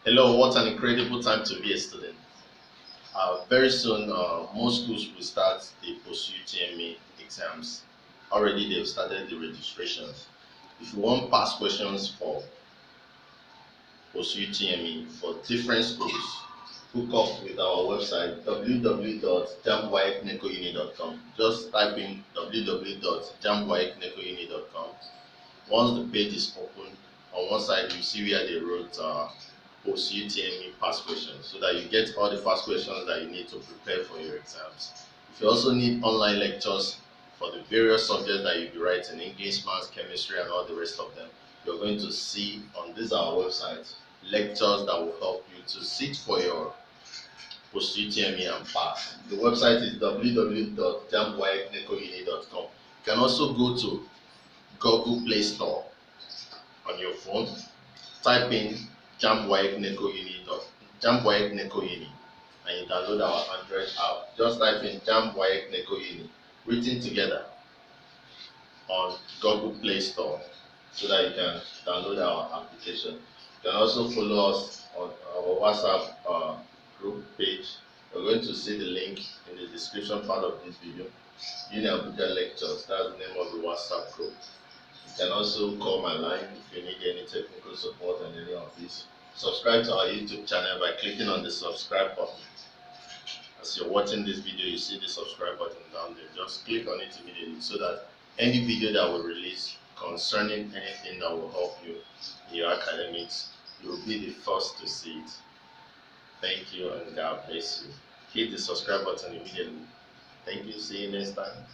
Hello, what an incredible time to be a student. Very soon, most schools will start the post-UTME exams. Already, they've started the registrations. If you want past questions for post-UTME for different schools, hook up with our website www.jamwaecnecouni.com. Just type in www.jamwaecnecouni.com. Once the page is open, on one side you see where they wrote post UTME past questions, so that you get all the past questions that you need to prepare for your exams. If you also need online lectures for the various subjects that you'll be writing, English, maths, chemistry, and all the rest of them, you're going to see on this our website lectures that will help you to sit for your post UTME and pass. The website is www.jamwaecnecouni.com. You can also go to Google Play Store on your phone, type in jamwaecnecouni and you download our Android app. Just type in jamwaecnecouni written together on Google Play Store so that you can download our application. You can also follow us on our WhatsApp group page. You're going to see the link in the description part of this video. Abuja Lectures, that's the name of the WhatsApp group. You can also call my line if you need any technical support on any of these. Subscribe to our YouTube channel by clicking on the subscribe button. As you're watching this video, you see the subscribe button down there. Just click on it immediately so that any video that we release concerning anything that will help you in your academics, you'll be the first to see it. Thank you and God bless you. Hit the subscribe button immediately. Thank you. See you next time.